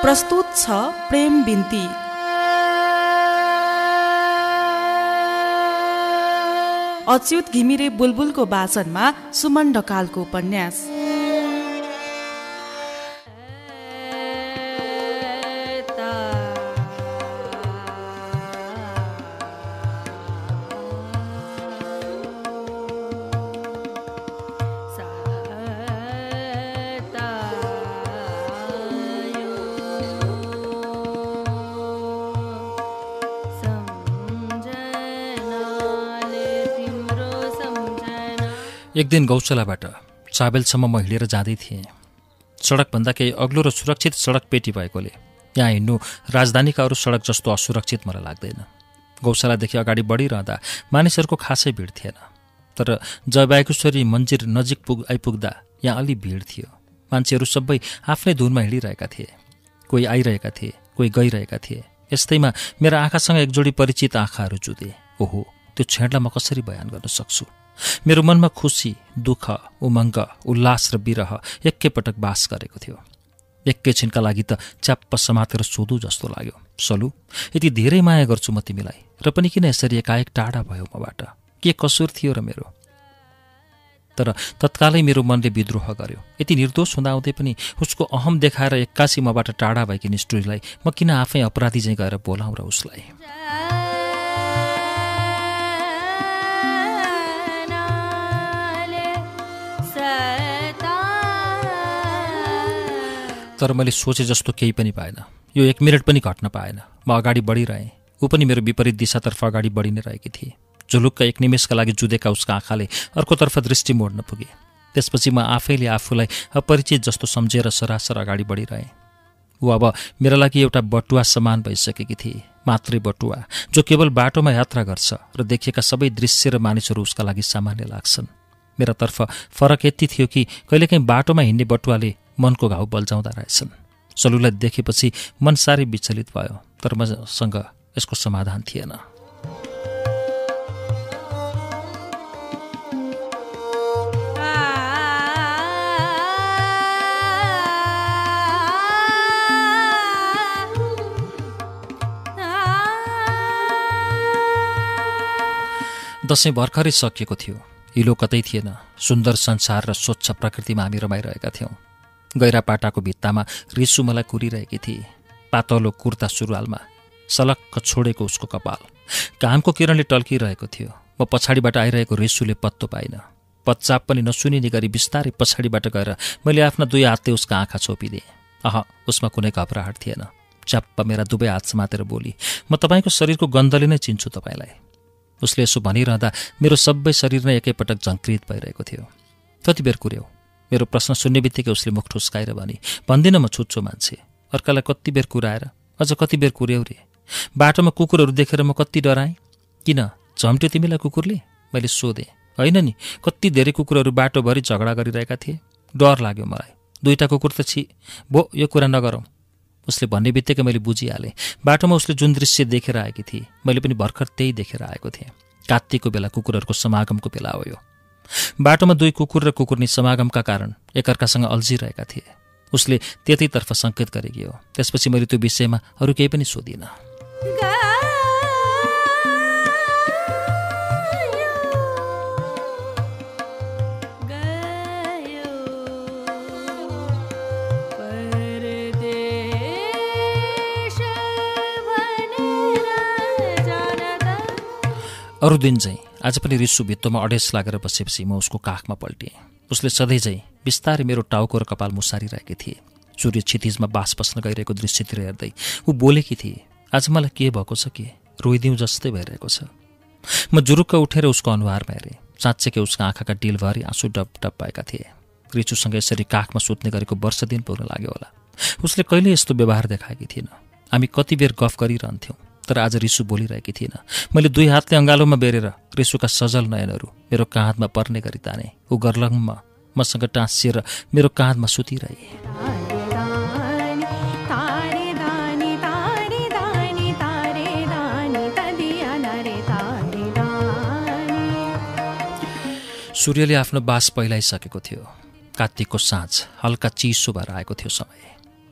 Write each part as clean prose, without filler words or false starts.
प्रस्तुत छ प्रेम बिन्ती। अच्युत घिमिरे बुलबुलको वाचनमा सुमन ढकालको उपन्यास। एक दिन गौशालाबाट चाबेलसम्म म हिँडेर जाँदै थिएँ। सडकभन्दा केही अग्लो र सुरक्षित सडक पेटी भएकोले यहाँ हिँड्नु राजधानीका अरू सडक जस्तो असुरक्षित मलाई लाग्दैन। गौशालादेखि अगाडि बढिरहँदा मानिसहरूको खासै भिड थिएन, तर जयबागेश्वरी मन्दिर नजिक आइपुग्दा यहाँ अलि भिड थियो। मान्छेहरू सबै आफ्नै धुनमा हिँडिरहेका थिए, कोही आइरहेका थिए, कोही गइरहेका थिए। यस्तैमा मेरा आँखासँग एक जोडी परिचित आँखाहरू जुधे। ओहो, त्यो क्षणलाई म कसरी बयान गर्न सक्छु। मेरो मनमा खुसी, दुःख, उमङ्ग, उल्लास र विरह एकैपटक बास गरेको थियो। एकैछिनका लागि त च्याप्प समातेर सोधु जस्तो लाग्यो, सलु, यति धेरै माया गर्छु म तिमीलाई, र पनि किन यसरी एकाएक टाढा भयो मबाट? के कसुर थियो र मेरो? तर तत्कालै मेरो मनले विद्रोह गर्यो। यति निर्दोष हुँदाहुँदै पनि उसको अहम देखाएर एक्कासी मबाट टाढा भएकी निष्ठुरीलाई म किन आफै अपराधी चाहिँ गएर बोलाउँ र उसलाई? तर मैले सोचे जस्तो केही पनि पाएन। यो 1 मिनट पनि घट्न पाएन। म अगाडि बढिरहेँ, ऊ पनि मेरो विपरीत दिशातर्फ अगाडि बढि नै रहेकी थिए। झुलुक्क 1 निमेषका लागि जुधेका उसका आँखाले अर्कोतर्फ दृष्टि मोड्न पुगे। त्यसपछि म आफैले आफूलाई अपरिचित जस्तो सम्झेर सरासर अगाडि बढिरहेँ। ऊ अब मेरा लागि एउटा बटुवा समान भइसकेकी थिए, मात्रै बटुवा, जो केवल बाटोमा यात्रा गर्छ र देखिएका सबै दृश्य र मानिसहरू उसका लागि सामान्य लाग्छन्। मेरातर्फ फरक यति थियो कि कहिलेकाहीँ बाटोमा हिँड्ने बटुवाले मनको घाउ बल्झाउँदा रहेछन्। सलुलाई देखेपछि मन साह्रै विचलित भयो, तर मसँग यसको समाधान थिएन। दशैं भर्खरै सकिएको थियो। हिलो कतै थिएन। सुन्दर संसार र स्वच्छ प्रकृतिमा हामी रमाइरहेका थियौँ। गैरा पाटाको भित्तामा रिसु मलाई कुरिरहेकी थिए। पातलो कुर्ता सुरुवालमा सलक्क छोडेको उसको कपाल घामको किरणले टल्किरहेको थियो। म पछाडिबाट आइरहेको रिसुले पत्तो पाइन। पच्चाप पनि नसुनिने गरी बिस्तारै पछाडिबाट गएर मैले आफ्ना 2 हातले उसका आँखा छोपिदिएँ। उसमा कुनै घबराहट थिएन। च्याप्प मेरा दुवै हात समातेर बोली, म तपाईँको शरीरको गन्धले नै चिन्छु तपाईँलाई। उसले यसो भनिरहँदा मेरो सबै शरीर नै एकैपटक झङ्कृत भइरहेको थियो। कति बेर कुर्यौ? मेरो प्रश्न सुन्ने बित्तिकै उसले मुख ठुस्काएर भनी, भन्दिनँ म छुच्चो मान्छे। अर्कालाई कति बेर कुराएर अझ कति बेर कुर्यौ रे? बाटोमा कुकुरहरू देखेर म कति डराएँ। किन झम्ट्यो तिमीलाई कुकुरले? मैले सोधेँ। होइन नि, कति धेरै कुकुरहरू बाटोभरि झगडा गरिरहेका थिए। डर लाग्यो मलाई। 2टा कुकुर त छि, भो यो कुरा नगरौँ। उसले भन्ने बित्तिकै मैले बुझिहालेँ। बाटोमा उसले जुन दृश्य देखेर आएकी थिए, मैले पनि भर्खर त्यही देखेर आएको थिएँ। कात्तिकको बेला कुकुरहरूको समागमको बेला हो यो। बाटोमा 2 कुकुर र कुकुरनी समागमका कारण एकअर्कासँग अल्झिरहेका थिए। उसले त्यतैतर्फ सङ्केत गरेकी हो। त्यसपछि मैले त्यो विषयमा अरू केही पनि सोधिनँ। अरू दिन चाहिँ आज पनि रिसु भित्तोमा अडेस लागेर बसेपछि म उसको काखमा पल्टिएँ। उसले सधैँ चाहिँ बिस्तारै मेरो टाउको र कपाल मुसारिरहेकी थिए। सूर्य क्षितिजमा बास बस्न गइरहेको दृश्यतिर हेर्दै ऊ बोलेकी थिए, आज मलाई के भएको छ कि रोइदिउँ जस्तै भइरहेको छ। म जुरुक्क उठेर उसको अनुहारमा हेरेँ। साँच्चै उसका आँखाका डिलभरि आँसु डप डप भएका थिए। रिसुसँग यसरी काखमा सुत्ने गरेको वर्ष दिन पुग्न लाग्यो होला। उसले कहिले यस्तो व्यवहार देखाएकी थिएन। हामी कति बेर गफ गरिरहन्थ्यौँ, तर आज रिसु बोलिरहेकी थिएन। मैले 2 हातले अँगालोमा बेरेर रिसुका सजल नयनहरू मेरो काँधमा पर्ने गरी ताने। ऊ गर्लङ्गमा मसँग टाँसिएर मेरो काँधमा सुतिरहे। सूर्यले आफ्नो बास पहिलाइसकेको थियो। कात्तिकको साँझ हल्का चिसो भएर आएको थियो समय।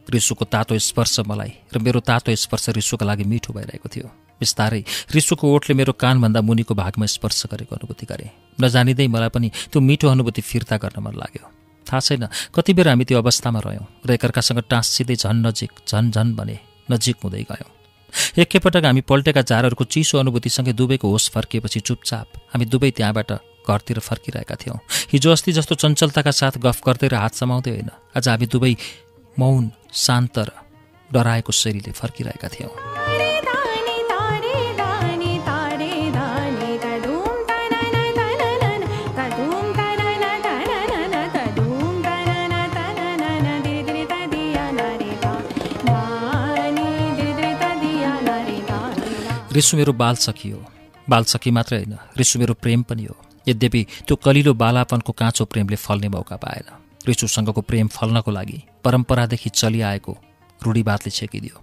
रिसुको तातो स्पर्श मलाई र मेरो तातो स्पर्श रिसुको लागि मिठो भइरहेको थियो। बिस्तारै रिसुको ओठले मेरो कानभन्दा मुनिको भागमा स्पर्श गरेको अनुभूति गरेँ। नजानिँदै मलाई पनि त्यो मिठो अनुभूति फिर्ता गर्न मन लाग्यो। थाहा छैन कति बेर हामी त्यो अवस्थामा रह्यौँ र एकअर्कासँग टाँसिँदै झन् झन् भने नजिक हुँदै गयौँ। एकैपटक हामी पल्टेका जारहरूको चिसो अनुभूतिसँगै दुवैको होस फर्किएपछि चुपचाप हामी दुवै त्यहाँबाट घरतिर फर्किरहेका थियौँ। हिजो अस्ति जस्तो चञ्चलताका साथ गफ गर्दै र हात समाउँदै होइन, आज हामी दुवै मौन, शान्त र डराएको शैलीले फर्किरहेका थियौँ। रिसु मेरो बाल सखी हो। बाल सखी मात्रै होइन, रिसु मेरो प्रेम पनि हो। यद्यपि त्यो कलिलो बालापनको काँचो प्रेमले फल्ने मौका पाएन। रिसुसँगको प्रेम फल्नको लागि परम्परादेखि चलिआएको रूढिवादले छेकिदियो।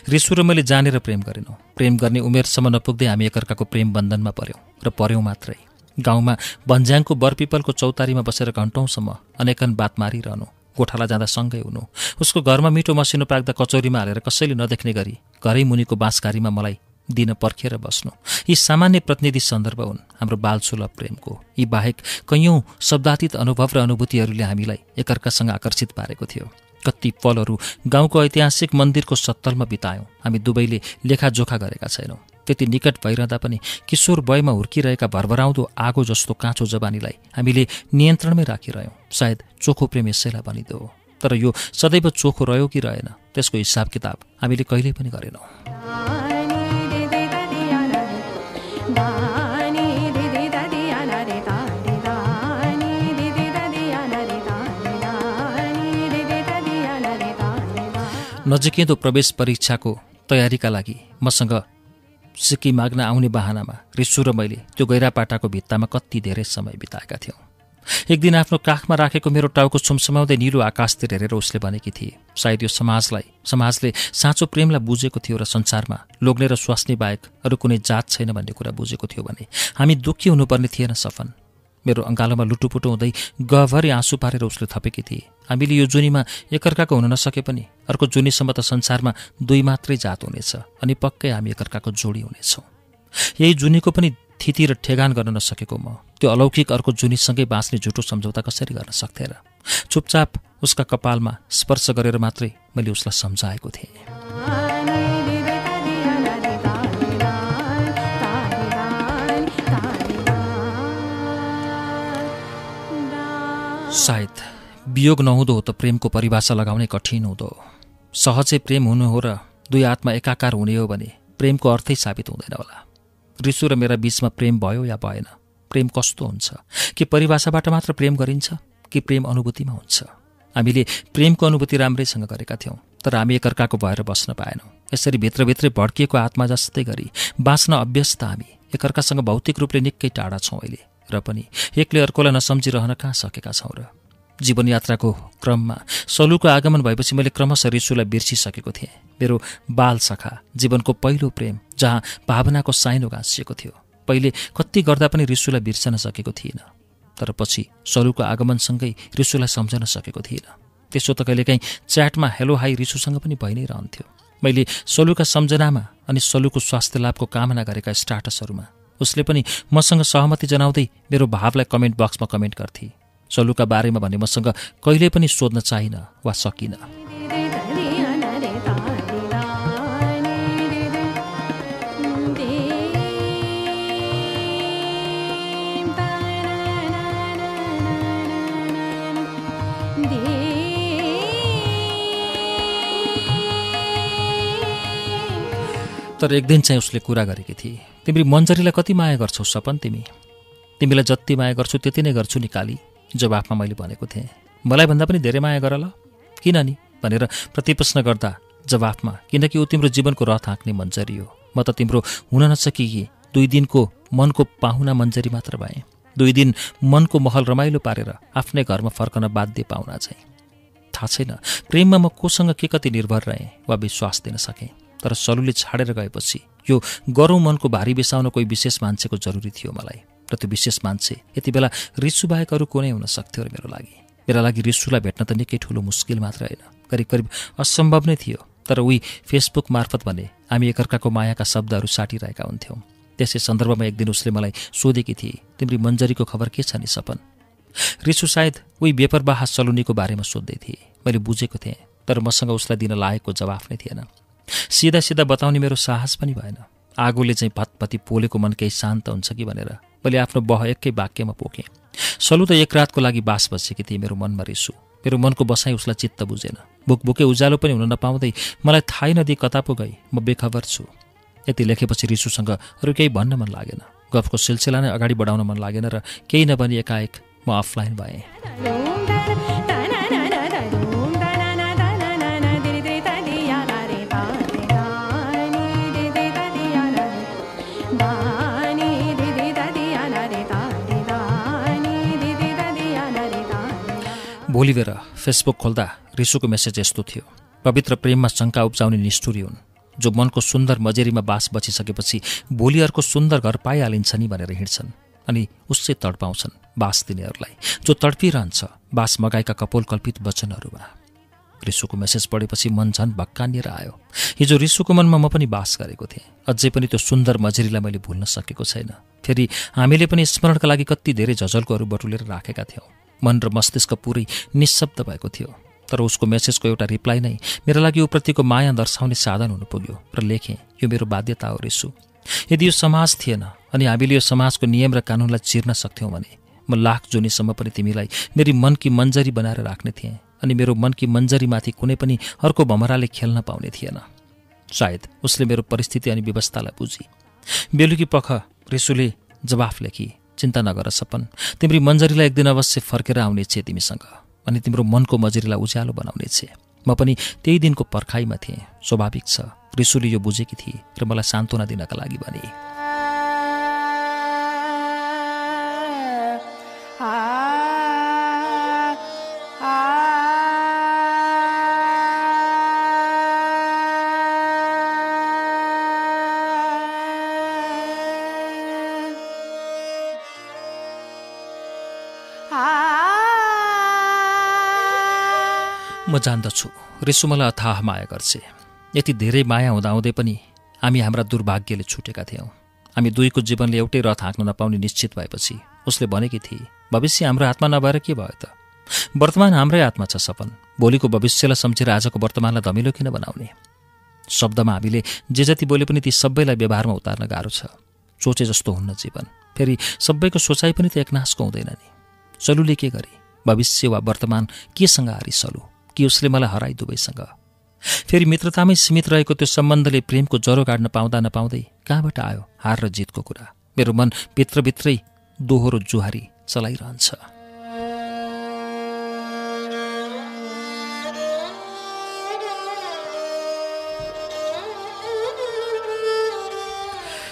रिसु र मैले जानेर प्रेम गरेनौँ। प्रेम गर्ने उमेरसम्म नपुग्दै हामी एकअर्काको प्रेम बन्धनमा पर्यौँ र पर्यौँ मात्रै। गाउँमा भन्ज्याङको बरपिपलको चौतारीमा बसेर घन्टौँसम्म अनेकन बात मारिरहनु, गोठाला जाँदा सँगै हुनु, उसको घरमा मिठो मसिनो पाक्दा कचौरीमा हालेर कसैले नदेख्ने गरी घरै मुनिको बाँसघारीमा मलाई दिन पर्खेर बस्नु, यी सामान्य प्रतिनिधि सन्दर्भ हुन् हाम्रो बालसुलभ प्रेमको। यी बाहेक कैयौँ शब्दातीत अनुभव र अनुभूतिहरूले हामीलाई एकअर्कासँग आकर्षित पारेको थियो। कति पलहरू गाउँको ऐतिहासिक मन्दिरको सत्तलमा बितायौँ। हामी दुवैले लेखाजोखा गरेका छैनौँ। त्यति निकट भइरहँदा पनि किशोर वयमा हुर्किरहेका भरभराउँदो आगो जस्तो काँचो जवानीलाई हामीले नियन्त्रणमै राखिरह्यौँ। सायद चोखो प्रेम यसैलाई भनिदो हो। तर यो सदैव चोखो रह्यो कि रहेन, त्यसको हिसाब किताब हामीले कहिल्यै पनि गरेनौँ। नजिकै प्रवेश परीक्षाको तयारीका लागि मसँग सिक्की माग्न आउने बहानामा रिसु र मैले त्यो गैरापाटाको भित्तामा कति धेरै समय बिताएका थियौँ। एक दिन आफ्नो काखमा राखेको मेरो टाउको सुमसुमाउँदै निलो आकाशतिर हेरेर उसले भनेकी थिए, सायद यो समाजले साँचो प्रेमलाई बुझेको थियो र संसारमा लोग्ने र स्वास्नी बाहेक अरू कुनै जात छैन भन्ने कुरा बुझेको थियो भने हामी दुःखी हुनुपर्ने थिएन सफन। मेरो अँगालोमा लुटुपुटु हुँदै गहभरि आँसु पारेर उसले थपेकी थिए, हामीले यो जुनीमा एकअर्काको हुन नसके पनि अर्को जुनीसम्म त संसारमा दुई मात्रै जात हुनेछ अनि पक्कै हामी एकअर्काको जोडी हुनेछौँ। यही जुनीको पनि थिति र ठेगान गर्न नसकेको म त्यो अलौकिक अर्को जुनीसँगै बाँच्ने झुटो सम्झौता कसरी गर्न सक्थेँ र? चुपचाप उसका कपालमा स्पर्श गरेर मात्रै मैले उसलाई सम्झाएको थिएँ। सायद वियोग नहुँदो हो त प्रेमको परिभाषा लगाउनै कठिन हुँदो हो। सहजै प्रेम हुनु हो र दुई आत्मा एकाकार हुने हो भने प्रेमको अर्थै साबित हुँदैन होला। रिसु र मेरा बीचमा प्रेम भयो या भएन, प्रेम कस्तो हुन्छ? के परिभाषाबाट मात्र प्रेम गरिन्छ कि प्रेम अनुभूतिमा हुन्छ? हामीले प्रेमको अनुभूति राम्रैसँग गरेका थियौँ, तर हामी एकअर्काको भएर बस्न पाएनौँ। यसरी भित्रभित्रै भड्किएको आत्मा जस्तै गरी बाँच्न अभ्यस्त हामी एकअर्कासँग भौतिक रूपले निकै टाढा छौँ अहिले, र पनि एकले अर्कोलाई नसम्झिरहन कहाँ सकेका छौँ र? जीवनयात्राको क्रममा सलुको आगमन भएपछि मैले क्रमशः रिसुलाई बिर्सिसकेको थिएँ। मेरो बाल सखा, जीवनको पहिलो प्रेम, जहाँ भावनाको साइनो गाँसिएको थियो। पहिले कति गर्दा पनि रिसुलाई बिर्सन सकेको थिइनँ, तर पछि सलुको आगमनसँगै रिसुलाई सम्झन सकेको थिइनँ। त्यसो त कहिलेकाहीँ च्याटमा हेलो हाई रिसुसँग पनि भइ नै रहन्थ्यो। मैले सलुका सम्झनामा अनि सलुको स्वास्थ्य लाभको कामना गरेका स्टाटसहरूमा उसले पनि मसँग सहमति जनाउँदै मेरो भावलाई कमेन्ट बक्समा कमेन्ट गर्थे। सलुका बारेमा भने मसँग कहिल्यै पनि सोध्न चाहिन वा सकिन। तर एक दिन चाहिँ उसले कुरा गरेकी थिए, तिमी मन्जरीलाई कति माया गर्छौ सपन? तिमीलाई जति माया गर्छु त्यति नै गर्छु नि काली। जवाफमा मैले भनेको थिएँ, मलाई भन्दा पनि धेरै माया गर ल। किन नि भनेर प्रतिप्रश्न गर्दा जवाफमा, किनकि ऊ तिम्रो जीवनको रथ हाँक्ने मन्जरी हो। म त तिम्रो हुन नसकिए 2 दिनको मनको पाहुना मन्जरी मात्र भएँ। 2 दिन मनको महल रमाइलो पारेर आफ्नै घरमा फर्कन बाध्य पाहुना चाहिँ। थाहा छैन प्रेममा म कोसँग के कति निर्भर रहेँ वा विश्वास दिन सकेँ, तर सलुले छाडेर गएपछि यो गरौँ मनको भारी बिसाउन कोही विशेष मान्छेको जरुरी थियो मलाई, र त्यो विशेष मान्छे यति बेला रिसु बाहेक अरू कुनै हुन सक्थ्यो र मेरा लागि रिसुलाई भेट्न त निकै ठुलो मुस्किल मात्र होइन, करिब करिब असम्भव नै थियो, तर उही फेसबुक मार्फत भने हामी एकअर्काको मायाका शब्दहरू साटिरहेका हुन्थ्यौँ। त्यसै सन्दर्भमा एक दिन उसले मलाई सोधेकी थिए, तिम्री मन्जरीको खबर के छ नि सपन? रिसु सायद उही बेपरवाह सलुनीको बारेमा सोध्दै थिए। मैले बुझेको थिएँ, तर मसँग उसलाई दिन लागेको जवाफ नै थिएन। सिधा सिधा बताउने मेरो साहस पनि भएन। आगोले चाहिँ भतभती पोलेको मन केही शान्त हुन्छ कि भनेर मैले आफ्नो बह एकै वाक्यमा पोखेँ। सलु त एक रातको लागि बास बसेकी थिए मेरो मनमा रिसु। मेरो मनको बसाइ उसलाई चित्त बुझेन। बुकबुके उज्यालो पनि हुन नपाउँदै मलाई थाहै नदिई कता पो गई, म बेखबर छु। यति लेखेपछि रिसुसँग अरू केही भन्न मन लागेन। गफको सिलसिला नै अगाडि बढाउन मन लागेन र केही नभनी एकाएक म अफलाइन भएँ। भोलिबेर फेसबुक खोल्दा रिसुको मेसेज यस्तो थियो, पवित्र प्रेममा शङ्का उब्जाउने निष्ठुरी हुन्, जो मनको सुन्दर मजेरीमा बास बचिसकेपछि भोलि अर्को सुन्दर घर पाइहालिन्छ नि भनेर हिँड्छन् अनि उसै तडपाउँछन् बास दिनेहरूलाई, जो तडपिरहन्छ बास मगाएका कपोल कल्पित वचनहरूमा। रिसुको मेसेज पढेपछि मन झन् भक्कानिएर आयो। हिजो रिसुको मनमा म पनि बास गरेको थिएँ। अझै पनि त्यो सुन्दर मजेरीलाई मैले भुल्न सकेको छैन। फेरि हामीले पनि स्मरणका लागि कति धेरै झझल्कोहरू बटुलेर राखेका थियौँ। मन र मस्तिष्क पुरै निशब्द भएको थियो। तर उसको मेसेजको एउटा रिप्लाई नै मेरा लागि ऊप्रतिको माया दर्शाउने साधन हुनु पुग्यो र लेखेँ, यो मेरो बाध्यता हो रिसु। यदि यो समाज थिएन अनि हामीले यो समाजको नियम र कानुनलाई चिर्न सक्थ्यौँ भने म लाख जुनीसम्म पनि तिमीलाई मेरी मनकी मन्जरी बनाएर राख्ने थिएँ अनि मेरो मनकी मन्जरीमाथि कुनै पनि अर्को भमराले खेल्न पाउने थिएन। सायद उसले मेरो परिस्थिति अनि व्यवस्थालाई बुझी। बेलुकी पख रिसुले जवाफ लेखी, चिन्ता नगर सपन, तिम्री मन्जरीलाई एक दिन अवश्य फर्केर आउने छे तिमीसँग अनि तिम्रो मनको मजरीलाई उज्यालो बनाउने छे। म पनि त्यही दिनको पर्खाइमा थिएँ। स्वाभाविक छ रिसुले यो बुझेकी थिए र मलाई सान्त्वना दिनका लागि भने। म जान्दछु रिसु मलाई अथाह माया गर्छे। यति धेरै माया हुँदाहुँदै पनि हामी हाम्रा दुर्भाग्यले छुटेका थियौँ। हामी दुईको जीवनले एउटै रथ हाँक्न नपाउने निश्चित भएपछि उसले भनेकी थिए, भविष्य हाम्रो हातमा नभएर के भयो त? वर्तमान हाम्रै हातमा छ सपन। भोलिको भविष्यलाई सम्झेर आजको वर्तमानलाई धमिलो किन बनाउने? शब्दमा हामीले जे जति बोले पनि ती सबैलाई व्यवहारमा उतार्न गाह्रो छ। सोचे जस्तो हुन्न जीवन। फेरि सबैको सोचाइ पनि त एकनासको हुँदैन नि। सलुले के गरे? भविष्य वा वर्तमान केसँग हारी सलु कि उसले मलाई हराई दुवैसँग? फेरि मित्रतामै सीमित रहेको त्यो सम्बन्धले प्रेमको जरो गाड्न पाउँदा नपाउँदै कहाँबाट आयो हार र जितको कुरा? मेरो मन भित्रभित्रै दोहोरो जुहारी चलाइरहन्छ।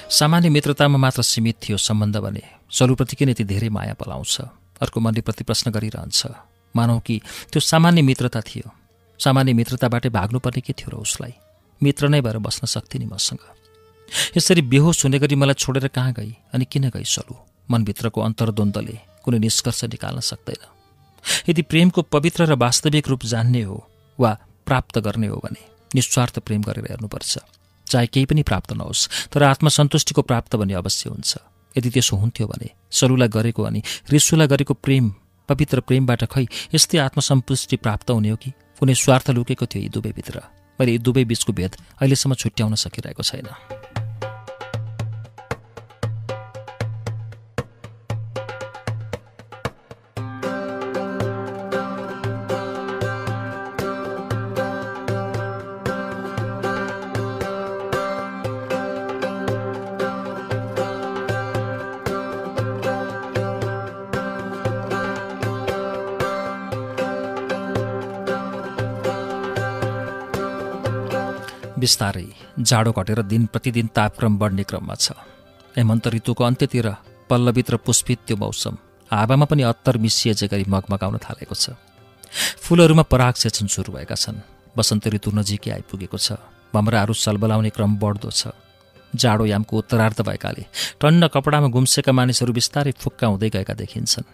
सामान्य मित्रतामा मात्र सीमित थियो सम्बन्ध भने सलुप्रति किन यति धेरै माया पलाउँछ? अर्को मनले प्रति प्रश्न गरिरहन्छ। मानौ कि त्यो सामान्य मित्रता थियो। सामान्य मित्रताबाटै भाग्नुपर्ने के थियो र उसलाई? मित्र नै भएर बस्न सक्थे नि मसँग। यसरी बेहोस हुने गरी मलाई छोडेर कहाँ गई अनि किन गई सलु? मनभित्रको अन्तर्द्वन्द्वले कुनै निष्कर्ष निकाल्न सक्दैन। यदि प्रेमको पवित्र र वास्तविक रूप जान्ने हो वा प्राप्त गर्ने हो भने निस्वार्थ प्रेम गरेर हेर्नुपर्छ। चाहे केही पनि प्राप्त नहोस् तर आत्मसन्तुष्टिको प्राप्त भन्ने अवश्य हुन्छ। यदि त्यसो हुन्थ्यो भने सलुलाई गरेको अनि रिसुलाई गरेको प्रेम, पवित्र प्रेमबाट खै यस्तै आत्मसन्तुष्टि प्राप्त हुने हो कि कुनै स्वार्थ लुकेको थियो यी दुवैभित्र? मैले यी दुवै बीचको भेद अहिलेसम्म छुट्याउन सकिरहेको छैन। बिस्तारै जाडो घटेर दिन प्रतिदिन तापक्रम बढ्ने क्रममा छ। हेमन्त ऋतुको अन्त्यतिर पल्लवित र पुष्पित त्यो मौसम हावामा पनि अत्तर मिसिएजे गरी मगमगाउन थालेको छ। फूलहरूमा पराग सेचन सुरु भएका छन्। वसन्त ऋतु नजिकै आइपुगेको छ। भमराहरू सलबलाउने क्रम बढ्दो छ। जाडो यामको उत्तरार्ध भएकाले टन्न कपडामा गुम्सेका मानिसहरू बिस्तारै फुक्का हुँदै गएका देखिन्छन्।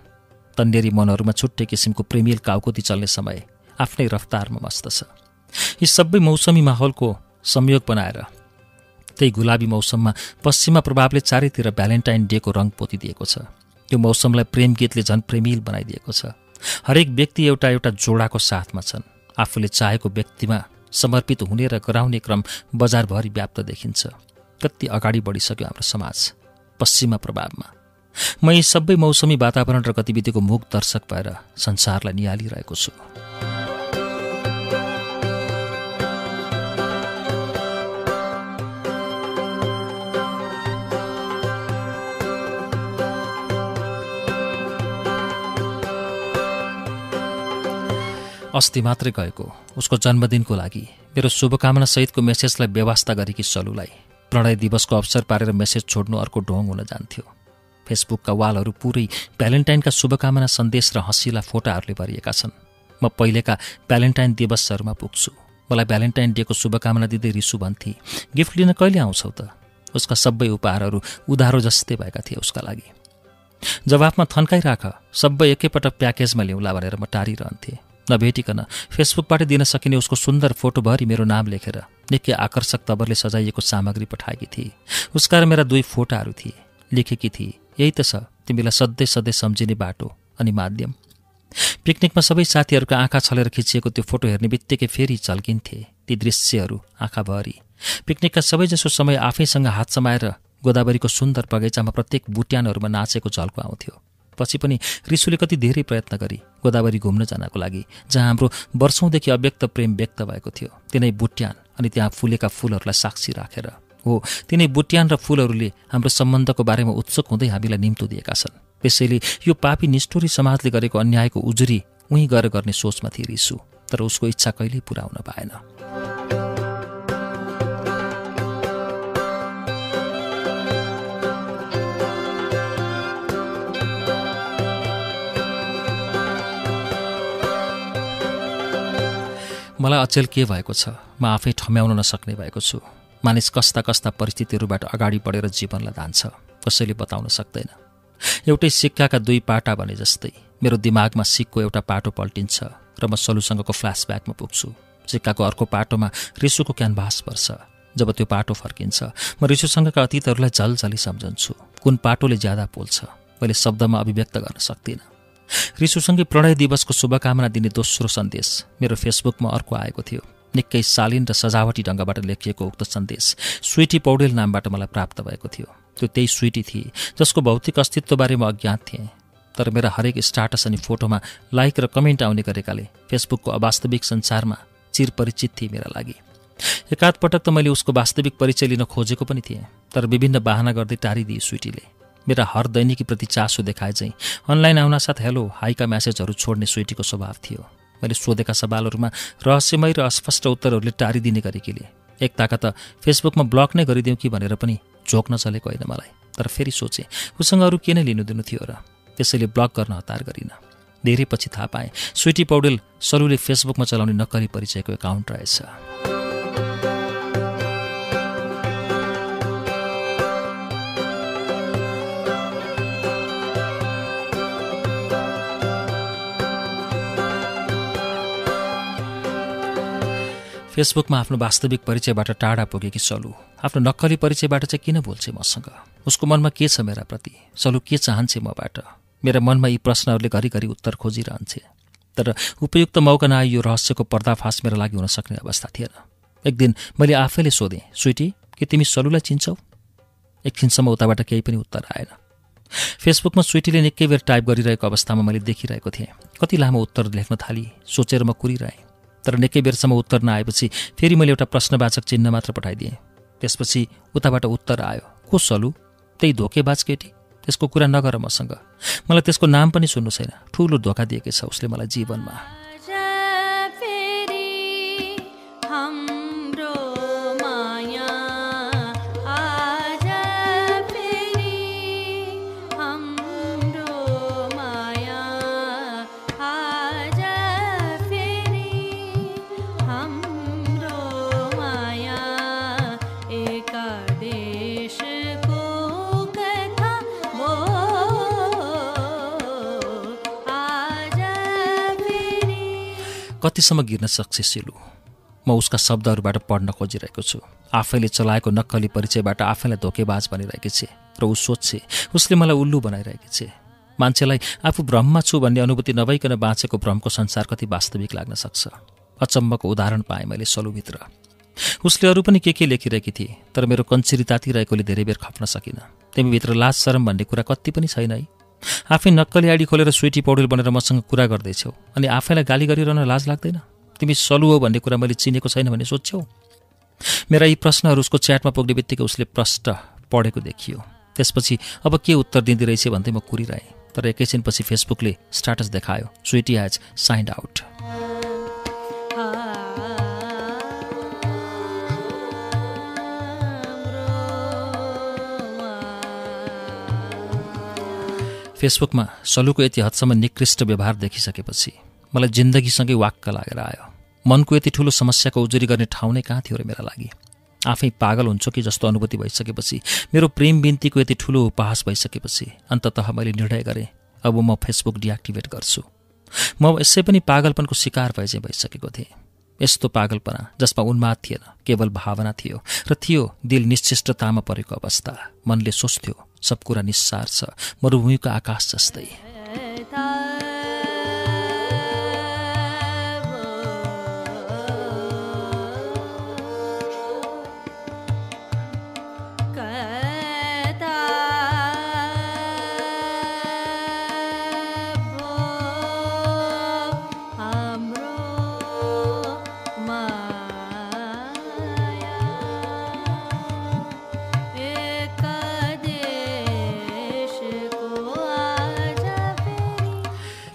तन्नेरी मनहरूमा छुट्टै किसिमको प्रेमिल काउकुती चल्ने समय आफ्नै रफ्तारमा मस्त छ। यी सबै मौसमी माहौलको संयोग बनाएर त्यही गुलाबी मौसममा पश्चिमा प्रभावले चारैतिर भ्यालेन्टाइन डेको रङ पोतिदिएको छ। यो मौसमलाई प्रेम गीतले झन् प्रेमिल बनाइदिएको छ। हरेक व्यक्ति एउटा एउटा जोडाको साथमा छन्। आफूले चाहेको व्यक्तिमा समर्पित हुने र गराउने क्रम बजारभरि व्याप्त देखिन्छ। कति अगाडि बढिसक्यो हाम्रो समाज पश्चिमा प्रभावमा। म यी सबै मौसमी वातावरण र गतिविधिको मूक दर्शक भएर संसारलाई निहालिरहेको छु। अस्ति मात्रै गएको उसको जन्मदिनको लागि मेरो शुभकामना सहितको मेसेजलाई व्यवस्था गरेकी सलुलाई प्रणय दिवसको अवसर पारेर मेसेज छोड्नु अर्को ढोङ हुन जान्थ्यो। फेसबुकका वालहरू पुरै भ्यालेन्टाइनका शुभकामना सन्देश र हँसिला फोटाहरूले भरिएका छन्। म पहिलेका भ्यालेन्टाइन दिवसहरूमा पुग्छु। मलाई भ्यालेन्टाइन डेको शुभकामना दिँदै रिसु भन्थे, गिफ्ट लिन कहिले आउँछौ त? उसका सबै उपहारहरू उधारो जस्तै भएका थिए उसका लागि। जवाफमा थन्काइराख, सबै एकैपटक प्याकेजमा ल्याउँला भनेर म टारिरहन्थेँ। नभेटिकन फेसबुकबाट दिन सकिने उसको सुन्दर फोटोभरि मेरो नाम लेखेर निकै आकर्षक तवरले सजाइएको सामग्री पठाएकी थिए। उसका र मेरा 2 फोटाहरू थिए। लेखेकी थिए, यही त छ तिमीलाई सधैँ सधैँ सम्झिने बाटो अनि माध्यम। पिकनिकमा सबै साथीहरूका आँखा छलेर खिचिएको त्यो फोटो हेर्ने बित्तिकै फेरि झल्किन्थे ती दृश्यहरू आँखाभरि। पिकनिकका सबैजसो समय आफैसँग हात समाएर गोदावरीको सुन्दर बगैँचामा प्रत्येक बुट्यानहरूमा नाचेको झल्को आउँथ्यो। पछि पनि रिसुले कति धेरै प्रयत्न गरी गोदावरी घुम्न जानको लागि, जहाँ हाम्रो वर्षौंदेखि अव्यक्त प्रेम व्यक्त भएको थियो। तिनै बुट्यान अनि त्यहाँ फुलेका फूलहरूलाई साक्षी राखेर, हो तिनै बुट्यान र फूलहरूले हाम्रो सम्बन्धको बारेमा उत्सुक हुँदै हामीलाई निम्तो दिएका छन्। त्यसैले यो पापी निष्ठुरी समाजले गरेको अन्यायको उजुरी उही गएर गर्ने सोचमा थिए रिसु। तर उसको इच्छा कहिल्यै पूरा हुन पाएन। मलाई अचेल के भएको छ, म आफै ठम्याउन नसक्ने भएको छु। मानिस कस्ता कस्ता परिस्थितिहरूबाट अगाडि बढेर जीवनलाई धान्छ, कसैले बताउन सक्दैन। एउटै सिक्काका 2 पाटा भने जस्तै मेरो दिमागमा सिक्को एउटा पाटो पल्टिन्छ र म सलुसँगको फ्ल्यासब्याकमा पुग्छु। सिक्काको अर्को पाटोमा रिसुको क्यानभास पर्छ। जब त्यो पाटो फर्किन्छ, म रिसुसँगका अतीतहरूलाई झलझली सम्झन्छु। कुन पाटोले ज्यादा पोल्छ मैले शब्दमा अभिव्यक्त गर्न सक्दिनँ। रिसुसँगै प्रणय दिवसको शुभकामना दिने दोस्रो सन्देश मेरो फेसबुकमा अर्को आएको थियो। निकै शालीन र सजावटी ढङ्गबाट लेखिएको उक्त सन्देश स्विटी पौडेल नामबाट मलाई प्राप्त भएको थियो। त्यो त्यही स्विटी थिए जसको भौतिक अस्तित्वबारे म अज्ञात थिएँ। तर मेरा हरेक स्टाटस अनि फोटोमा लाइक र कमेन्ट आउने गरेकाले फेसबुकको अवास्तविक संसारमा चिरपरिचित थिए मेरा लागि। एकाध पटक त मैले उसको वास्तविक परिचय लिन खोजेको पनि थिएँ, तर विभिन्न बहाना गर्दै टारिदिए स्विटीले। मेरा हर दैनिकीप्रति चासो देखाए चाहिँ अनलाइन आउनासाथ हेलो हाईका म्यासेजहरू छोड्ने स्विटीको स्वभाव थियो। मैले सोधेका सवालहरूमा रहस्यमय र अस्पष्ट उत्तरहरूले टारिदिने गरेकीले एकताका त फेसबुकमा ब्लक नै गरिदिउँ कि भनेर पनि झोक नचलेको होइन मलाई। तर फेरि सोचेँ उसँग अरू के नै लिनु दिनु थियो र, त्यसैले ब्लक गर्न हतार गरिनँ। धेरै पछि थाहा पाएँ स्विटी पौडेल सलुले फेसबुकमा चलाउने नक्कली परिचयको एकाउन्ट रहेछ। फेसबुकमा आफ्नो वास्तविक परिचयबाट टाढा पुगेकी सलु आफ्नो नक्कली परिचयबाट चाहिँ किन बोल्छे मसँग? उसको मनमा के छ मेरा प्रति? सलु के चाहन्छे मबाट? मेरा मनमा यी प्रश्नहरूले घरिघरि उत्तर खोजिरहन्छे। तर उपयुक्त मौका नआए यो रहस्यको पर्दाफास मेरा लागि हुन सक्ने अवस्था थिएन। एक दिन मैले आफैले सोधेँ, स्विटी के तिमी सलुलाई चिन्छौ? एकछिनसम्म उताबाट केही पनि उत्तर आएन। फेसबुकमा स्विटीले निकै बेर टाइप गरिरहेको अवस्थामा मैले देखिरहेको थिएँ। कति लामो उत्तर लेख्न थाली, सोचेर म कुरिरहेँ। तर निकै बेरसम्म उत्तर नआएपछि फेरि मैले एउटा प्रश्नवाचक चिन्ह मात्र पठाइदिएँ। त्यसपछि उताबाट उत्तर आयो, को सलु? त्यही धोकेबाज केटी, त्यसको कुरा नगर मसँग। मलाई त्यसको नाम पनि सुन्नु छैन। ठुलो धोका दिएकै छ उसले मलाई जीवनमा। कतिसम्म गिर्न सक्छ सिलु? म उसका शब्दहरूबाट पढ्न खोजिरहेको छु। आफैले चलाएको नक्कली परिचयबाट आफैलाई धोकेबाज बनिरहेकी छे र ऊ सोच्छे उसले मलाई उल्लु बनाइरहेकी छे। मान्छेलाई आफू भ्रममा छु भन्ने अनुभूति नभइकन बाँचेको भ्रमको संसार कति वास्तविक लाग्न सक्छ। अचम्मको उदाहरण पाएँ मैले सलुभित्र। उसले अरू पनि के लेखिरहेकी थिए, तर मेरो कञ्चिरी तातिरहेकोले धेरै बेर खप्न सकिनँ। तिमीभित्र लाज शरम भन्ने कुरा कति पनि छैन है? आफै नक्कली आइडी खोलेर स्विटी पौडेल बनेर मसँग कुरा गर्दैछौ अनि आफैलाई गाली गरिरहन लाज लाग्दैन? तिमी सलु हो भन्ने कुरा मैले चिनेको छैन भन्ने सोच्छौ? मेरा यी प्रश्नहरू उसको च्याटमा पुग्ने बित्तिकै उसले प्रष्ट पढेको देखियो। त्यसपछि अब के उत्तर दिँदै रहेछ भन्दै म कुरिरहेँ। तर एकैछिनपछि फेसबुकले स्ट्याटस देखायो, स्विटी हैज साइन्ड आउट। फेसबुकमा सलुको यति हदसम्म निकृष्ट व्यवहार देखिसकेपछि मलाई जिन्दगीसँगै वाक्क लागेर आयो। मनको यति ठुलो समस्याको उजुरी गर्ने ठाउँ नै कहाँ थियो र मेरा लागि? आफै पागल हुन्छु कि जस्तो अनुभूति भइसकेपछि, मेरो प्रेम बिन्तीको यति ठुलो उपहास भइसकेपछि अन्ततः मैले निर्णय गरेँ अब म फेसबुक डिएक्टिभेट गर्छु। म यसै पनि पागलपनको शिकार भए चाहिँ भइसकेको थिएँ। यस्तो पागलपना जसमा उन्माद थिएन, केवल भावना थियो र थियो दिल निश्चिष्टतामा परेको अवस्था। मनले सोच्थ्यो सब कुरा निस्सार छ, मरुभूमिको आकाश जस्तै।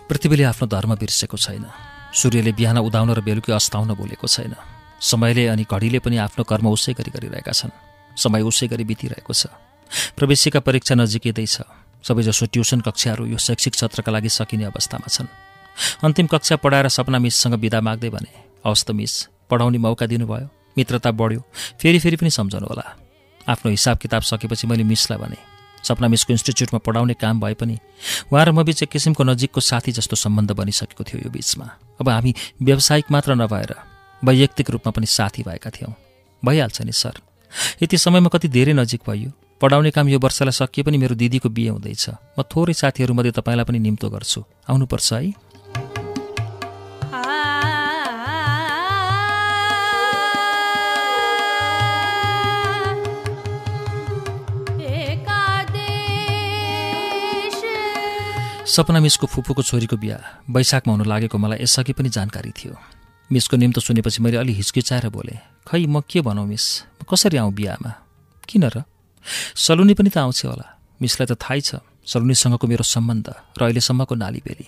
पृथ्वीले आफ्नो धर्म बिर्सेको छैन। सूर्यले बिहान उदाउन र बेलुकी अस्ताउन बोलेको छैन। समयले अनि घडीले पनि आफ्नो कर्म उसै गरी गरिरहेका छन्। समय उसै गरी बितिरहेको छ। प्रवेशिका परीक्षा नजिकै छ। सबैजसो ट्युसन कक्षाहरू यो शैक्षिक सत्रका लागि सकिने अवस्थामा छन्। अन्तिम कक्षा पढाएर सपना मिससँग बिदा माग्दै भने, हवस् त मिस, पढाउने मौका दिनुभयो, मित्रता बढ्यो, फेरि पनि सम्झनु होला। आफ्नो हिसाब किताब सकेपछि मैले मिसलाई भने, सपना मिसको इन्स्टिच्युटमा पढाउने काम भए पनि उहाँ र म बीच एक किसिमको नजिकको साथी जस्तो सम्बन्ध बनिसकेको थियो यो बीचमा। अब हामी व्यावसायिक मात्र नभएर वैयक्तिक रूपमा पनि साथी भएका थियौँ। भइहाल्छ नि सर। यति समयमा कति धेरै नजिक भयो। पढाउने काम यो वर्षलाई सकिए पनि मेरो दिदीको बिहे हुँदैछ। म थोरै साथीहरूमध्ये तपाईँलाई पनि निम्तो गर्छु, आउनुपर्छ है। सपना मिसको फुपूको छोरीको बिहा वैशाखमा हुन लागेको मलाई यसअघि पनि जानकारी थियो। मिसको निम्तो सुनेपछि मैले अलि हिचकिचाएर बोलेँ, खै म के भनौँ मिस, म कसरी आउँ बिहामा? किन र? सलुनी पनि त आउँछ होला। मिसलाई त थाहै छ सलुनीसँगको मेरो सम्बन्ध र अहिलेसम्मको नालीबेली।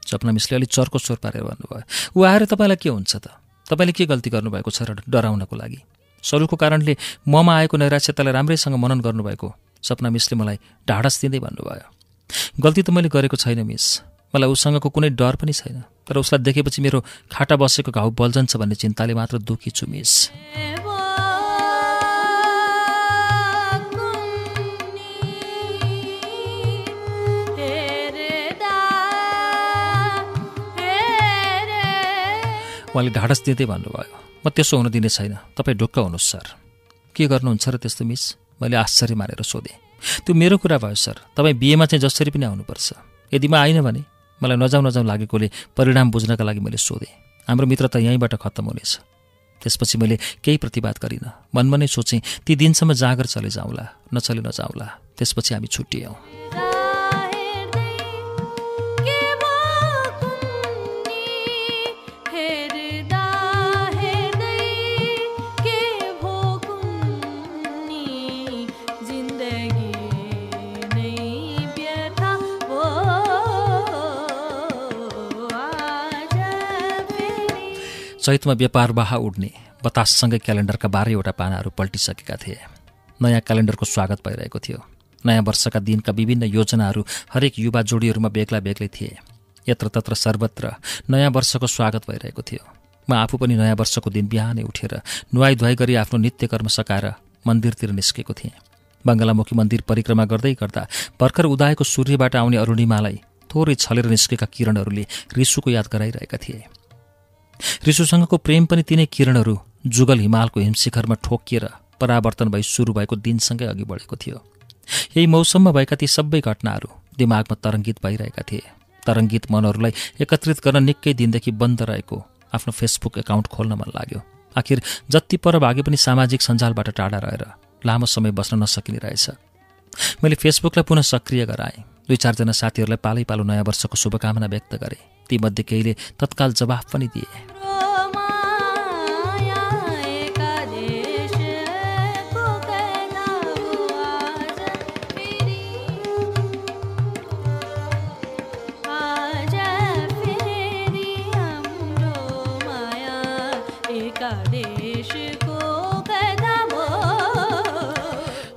सपना मिसले अलि चर्को स्वर पारेर भन्नुभयो, ऊ आएर तपाईँलाई के हुन्छ त? तपाईँले के गल्ती गर्नुभएको छ र डराउनको लागि? सलुको कारणले ममा आएको नैराश्यतालाई राम्रैसँग मनन गर्नुभएको सपना मिसले मलाई ढाडस दिँदै भन्नुभयो। गल्ती त मैले गरेको छैन मिस, मलाई उसँगको कुनै डर पनि छैन, तर उसलाई देखेपछि मेरो खाटा बसेको घाउ बल्झन्छ भन्ने चिन्ताले मात्र दुखी छु मिस। उहाँले ढाडस दिँदै भन्नुभयो, म त्यसो हुन दिने छैन, तपाईँ ढुक्क हुनुहोस् सर। के गर्नुहुन्छ र त्यस्तो मिस? मैले आश्चर्य मानेर सोधेँ। त्यो मेरो कुरा भयो सर, तपाईँ बिहेमा चाहिँ जसरी पनि आउनुपर्छ। यदि म आइन भने मलाई नजाउँ लागेकोले परिणाम बुझ्नका लागि मैले सोधेँ। हाम्रो मित्रता यहीँबाट खत्तम हुनेछ। त्यसपछि मैले केही प्रतिवाद गरिनँ। मनमा नै सोचेँ ती दिनसम्म जाँगर चले जाउँला, नचले नजाउँला। त्यसपछि हामी छुट्टियौँ। चैतमा व्यापार बाहा उड्ने बताससँगै क्यालेन्डरका 12वटा पानाहरू पल्टिसकेका थिए। नयाँ क्यालेन्डरको स्वागत भइरहेको थियो। नयाँ वर्षका दिनका विभिन्न योजनाहरू हरेक युवा जोडीहरूमा बेग्ला बेग्लै थिए। यत्रतत्र सर्वत्र नयाँ वर्षको स्वागत भइरहेको थियो। म आफू पनि नयाँ वर्षको दिन बिहानै उठेर नुहाई गरी आफ्नो नित्यकर्म सकाएर मन्दिरतिर निस्केको थिएँ। बङ्गलामुखी मन्दिर परिक्रमा गर्दै गर्दा भर्खर उदाएको सूर्यबाट आउने अरुणिमालाई थोरै छलेर निस्केका किरणहरूले रिसुको याद गराइरहेका थिए। रिसुसँगको प्रेम पनि तिनै किरणहरू जुगल हिमालको हिमशिखरमा ठोकिएर परावर्तन भई सुरु भएको दिनसँगै अघि बढेको थियो। यही मौसममा भएका ती सबै घटनाहरू दिमागमा तरङ्गित भइरहेका थिए। तरङ्गित मनहरूलाई एकत्रित गर्न निकै दिनदेखि बन्द रहेको आफ्नो फेसबुक एकाउन्ट खोल्न मन लाग्यो। आखिर जति पर भागे पनि सामाजिक सञ्जालबाट टाढा रहेर लामो समय बस्न नसकिने रहेछ। मैले फेसबुकलाई पुनः सक्रिय गराएँ। 2-4 जना साथीहरूलाई पालै पालो नयाँ वर्षको शुभकामना व्यक्त गरे। तीमध्ये केहीले तत्काल जवाफ पनि दिए।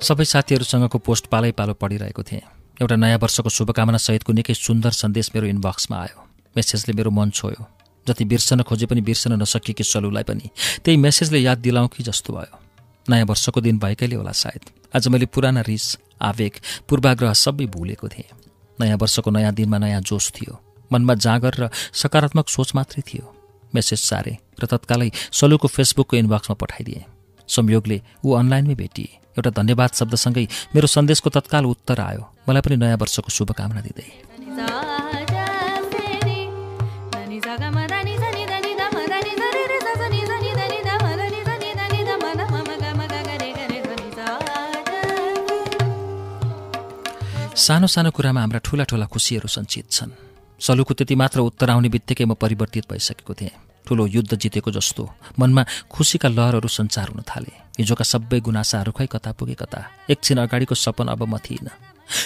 सबै साथीहरूसँगको पोस्ट पालै पालो पढिरहेको थिएँ। एउटा नयाँ वर्षको शुभकामना सहितको निकै सुन्दर सन्देश मेरो इनबक्समा आयो। मेसेजले मेरो मन छोयो। जति बिर्सन खोजे पनि बिर्सन नसकेकी सलुलाई पनि त्यही मेसेजले याद दिलाउँ कि जस्तो भयो। नयाँ वर्षको दिन भएकैले होला सायद आज मैले पुराना रिस, आवेग, पूर्वाग्रह सबै भुलेको थिएँ। नयाँ वर्षको नयाँ दिनमा नयाँ जोस थियो। मनमा जागर र सकारात्मक सोच मात्रै थियो। मेसेज सारे र तत्कालै सलुको फेसबुकको इनबक्समा पठाइदिएँ। संयोगले ऊ अनलाइनमै भेटिए। एउटा धन्यवाद शब्दसँगै मेरो सन्देशको तत्काल उत्तर आयो। मलाई पनि नयाँ वर्षको शुभकामना दिँदै। सानो सानो कुरामा हाम्रा ठूला ठूला खुसीहरू सञ्चित छन्। सलुको त्यति मात्र उत्तर आउने बित्तिकै म परिवर्तित भइसकेको थिएँ। ठुलो युद्ध जितेको जस्तो मनमा खुसीका लहरहरू सञ्चार हुन थाले। हिजोका सबै गुनासाहरू खै कता पुगे कता। एकछिन अगाडिको सपन अब म थिइनँ।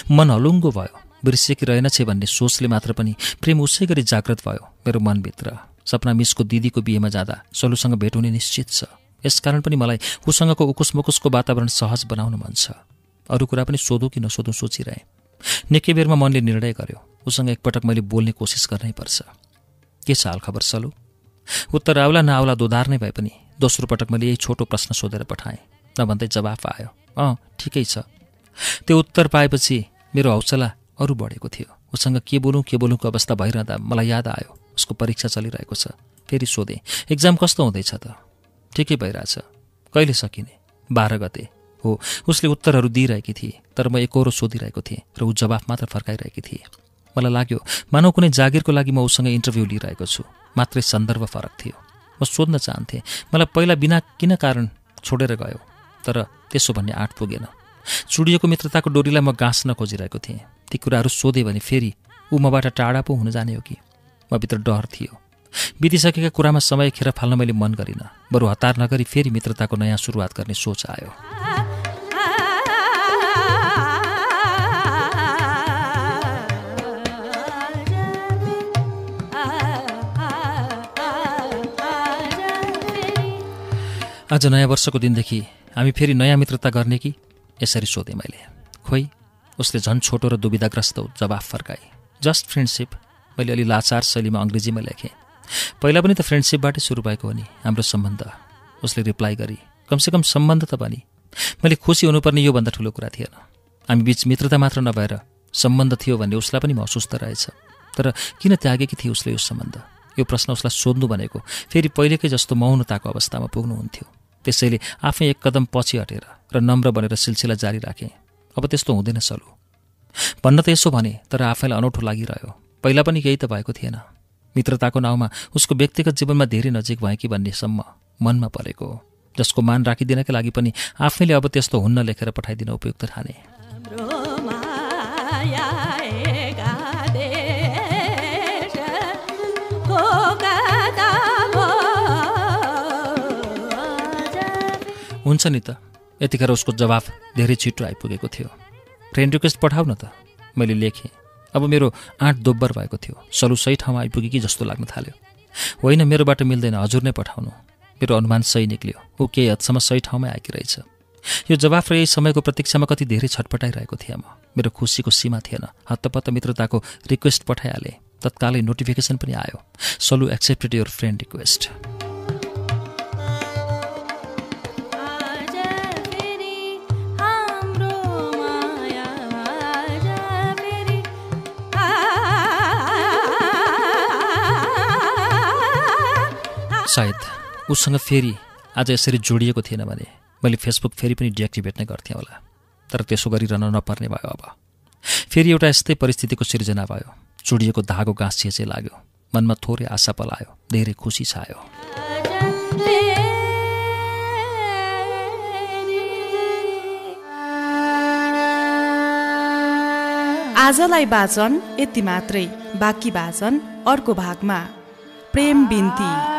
मन हलुङ्गो भयो। बिर्सेकी रहेनछे भन्ने सोचले मात्र पनि प्रेम उसै गरी जागृत भयो मेरो मनभित्र। सपना मिसको दिदीको बिहेमा जाँदा सलुसँग भेट हुने निश्चित छ। यसकारण पनि मलाई उसँगको उकुसमुकुसको वातावरण सहज बनाउन मन छ। अरू कुरा पनि सोधौँ कि नसोधौँ सोचिरहेँ। निकै बेरमा मनले निर्णय गर्यो उसँग एकपटक मैले बोल्ने कोसिस गर्नै पर्छ। के छ हालखबर सलु? उत्तर आउला नआउला दोधार नै भए पनि दोस्रो पटक मैले यही छोटो प्रश्न सोधेर पठाएँ। नभन्दै जवाफ आयो, ठिकै छ। त्यो उत्तर पाएपछि मेरो हौसला अरू बढेको थियो। उसँग के बोलुँको अवस्था भइरहँदा मलाई याद आयो उसको परीक्षा चलिरहेको छ। फेरि सोधेँ, एक्जाम कस्तो हुँदैछ त? ठिकै भइरहेछ। कहिले सकिने? 12 गते हो। उसले उत्तरहरू दिइरहेकी थिए तर म एकहोरो सोधिरहेको थिएँ र ऊ जवाफ मात्र फर्काइरहेकी थिए। मलाई लाग्यो मानौ कुनै जागिरको लागि म उसँग इन्टरभ्यू लिइरहेको छु। मात्रै सन्दर्भ फरक थियो। म सोध्न चाहन्थेँ मलाई पहिला बिना किन कारण छोडेर गयो, तर त्यसो भन्ने आँट पुगेन। चुडिएको मित्रताको डोरीलाई म गाँस्न खोजिरहेको थिएँ। ती कुराहरू सोधेँ भने फेरि ऊ मबाट टाढा पो हुन जाने हो कि? मभित्र डर थियो। बितिसकेका कुरामा समय खेर फाल्न मैले मन गरिनँ। बरु हतार नगरी फेरि मित्रताको नयाँ सुरुवात गर्ने सोच आयो। आज नयाँ वर्षको दिनदेखि हामी फेरि नयाँ मित्रता गर्ने कि? यसरी सोधेँ मैले। खोइ, उसले झन् छोटो र दुविधाग्रस्त जवाफ फर्काए। Just friendship. मैले अलि लाचार शैलीमा अङ्ग्रेजीमा लेखेँ। पहिला पनि त फ्रेन्डसिपबाटै सुरु भएको हो नि हाम्रो सम्बन्ध। उसले रिप्लाई गरी, कमसेकम सम्बन्ध त बनी। मैले खुसी हुनुपर्ने योभन्दा ठुलो कुरा थिएन। हामी बीच मित्रता मात्र नभएर सम्बन्ध थियो भन्ने उसलाई पनि महसुस त रहेछ। तर किन त्यागेकी थिए उसले यो सम्बन्ध? यो प्रश्न उसलाई सोध्नु भनेको फेरि पहिलेकै जस्तो मौनताको अवस्थामा पुग्नुहुन्थ्यो। त्यसैले आफै एक कदम पछि हटेर र नम्र बनेर सिलसिला जारी राखेँ। अब त्यस्तो हुँदैन सलु। भन्न त यसो भने तर आफैलाई अनौठो लागिरह्यो। पहिला पनि केही त भएको थिएन। मित्रताको नाउँमा उसको व्यक्तिगत जीवनमा धेरै नजिक भएँ कि भन्नेसम्म मनमा परेको हो। जसको मान राखिदिनका लागि पनि आफैले अब त्यस्तो हुन्न लेखेर पठाइदिन उपयुक्त ठाने। हुन्छ नि त। यतिखेर उसको जवाफ धेरै छिटो आइपुगेको थियो। फ्रेन्ड रिक्वेस्ट पठाउ न त, मैले लेखेँ। अब मेरो आँट दोब्बर भएको थियो। सलु सही ठाउँमा आइपुगे कि जस्तो लाग्न थाल्यो। होइन, मेरोबाट मिल्दैन, हजुर नै पठाउनु। मेरो अनुमान सही निक्ल्यो। ऊ केही हदसम्म सही ठाउँमै आएकी रहेछ। यो जवाफ र यही समयको प्रतीक्षामा कति धेरै छटपटाइरहेको थिएँ म। मेरो खुसीको सीमा थिएन। हत्तपत्त मित्रताको रिक्वेस्ट पठाइहालेँ। तत्कालै नोटिफिकेसन पनि आयो, सलु एक्सेप्टेड योर फ्रेन्ड रिक्वेस्ट। सायद उसँग फेरि आज यसरी जोडिएको थिएन भने मैले फेसबुक फेरि पनि डिएक्टिभेट नै गर्थेँ होला। तर त्यसो गरिरहन नपर्ने भयो। अब फेरि एउटा यस्तै परिस्थितिको सिर्जना भयो। चुडिएको धागो गाँसिए चाहिँ लाग्यो। मनमा थोरै आशा पलायो, धेरै खुसी छायो। आजलाई वाचन यति मात्रै, बाँकी वाचन अर्को भागमा। प्रेम बिन्ती।